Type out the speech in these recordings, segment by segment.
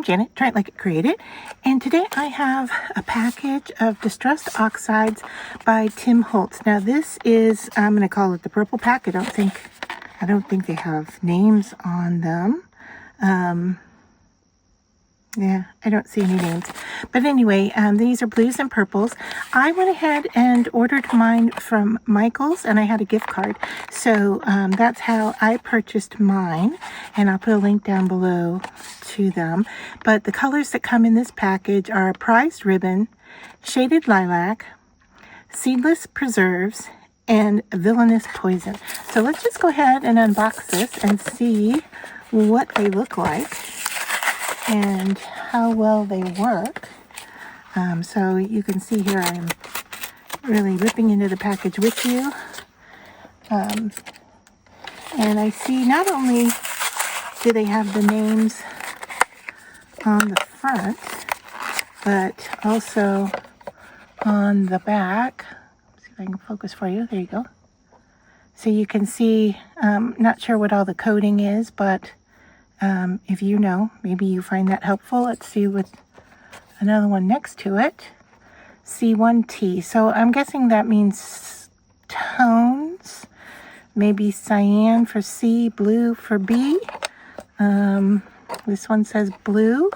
Janet, Try It Like It Created, and today I have a package of Distressed Oxides by Tim Holtz. Now this is, I'm going to call it the purple pack. I don't think they have names on them. Yeah, I don't see any names. But anyway, these are blues and purples. I went ahead and ordered mine from Michael's, and I had a gift card. So that's how I purchased mine, and I'll put a link down below to them. But the colors that come in this package are Prized Ribbon, Shaded Lilac, Seedless Preserves, and Villainous Poison. So let's just go ahead and unbox this and see what they look like and how well they work. So you can see here I'm really ripping into the package with you. And I see not only do they have the names on the front, but also on the back. Let's see if I can focus for you. There you go. So you can see, not sure what all the coding is, but if you know, maybe you find that helpful. Let's see with another one next to it. C1T. So I'm guessing that means tones. Maybe cyan for C, blue for B. This one says blue.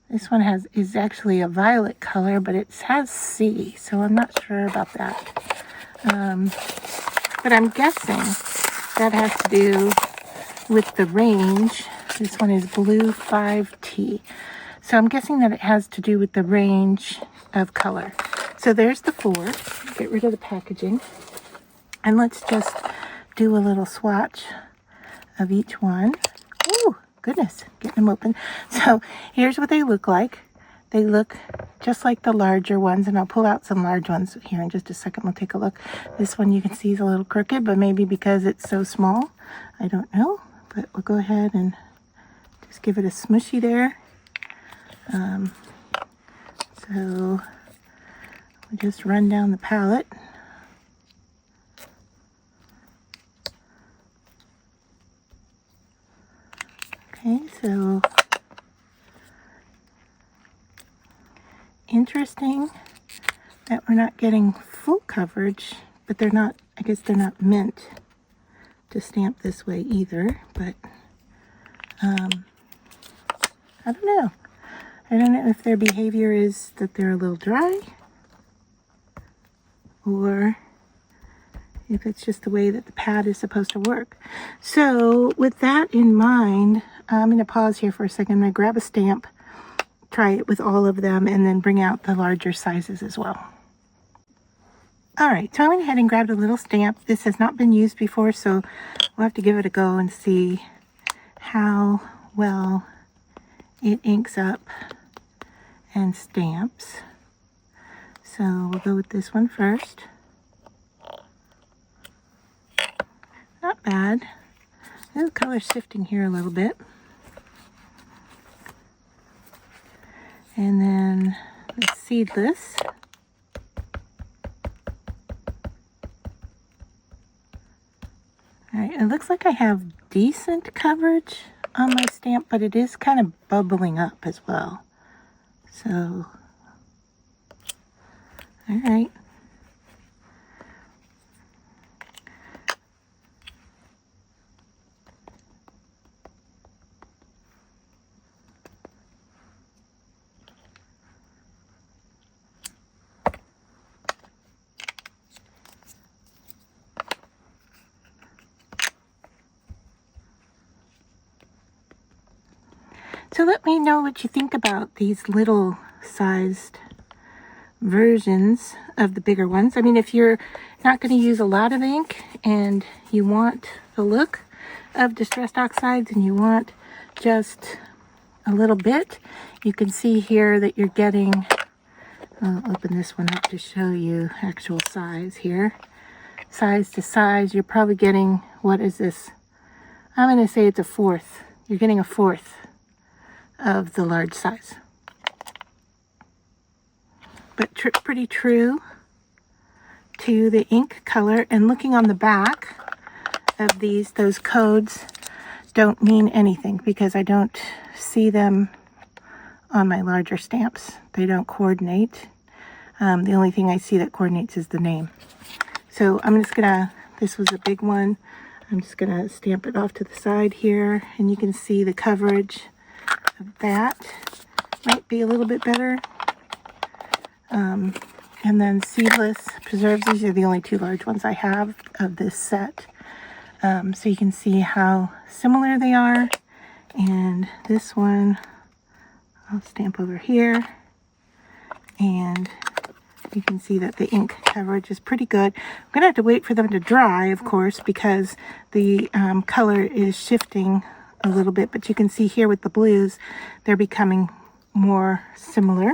This one is actually a violet color, but it has C, so I'm not sure about that. But I'm guessing that has to do with the range. This one is blue 5T. So I'm guessing that it has to do with the range of color. So there's the 4. Get rid of the packaging. And let's just do a little swatch of each one. Oh, goodness, getting them open. So here's what they look like. They look just like the larger ones, and I'll pull out some large ones here in just a second. We'll take a look. This one you can see is a little crooked, but maybe because it's so small. I don't know, but we'll go ahead and just give it a smushy there. So we'll just run down the palette. Okay, so interesting that we're not getting full coverage, but they're not, I guess they're not meant to stamp this way either, but I don't know. I don't know if their behavior is that they're a little dry, or if it's just the way that the pad is supposed to work. So with that in mind, I'm going to pause here for a second. I'm going to grab a stamp, try it with all of them, and then bring out the larger sizes as well. All right, so I went ahead and grabbed a little stamp. This has not been used before, so we'll have to give it a go and see how well it inks up and stamps. So we'll go with this one first. Not bad. The color shifting here a little bit. And then the Seedless. All right, it looks like I have decent coverage on my stamp, but it is kind of bubbling up as well. So, all right. So let me know what you think about these little sized versions of the bigger ones. I mean, if you're not going to use a lot of ink and you want the look of Distressed Oxides and you want just a little bit, you can see here that you're getting, I'll open this one up to show you actual size here. Size to size, you're probably getting, what is this? I'm going to say it's a 1/4. You're getting a 1/4 of the large size, but pretty true to the ink color. And looking on the back of these, those codes don't mean anything because I don't see them on my larger stamps. They don't coordinate. The only thing I see that coordinates is the name. So I'm just gonna, this was a big one. I'm just gonna stamp it off to the side here, and you can see the coverage of that. Might be a little bit better. And then seedless preserves. These are the only two large ones I have of this set. So you can see how similar they are. And this one, I'll stamp over here. And you can see that the ink coverage is pretty good. I'm going to have to wait for them to dry, of course, because the color is shifting a little bit. But you can see here with the blues, they're becoming more similar.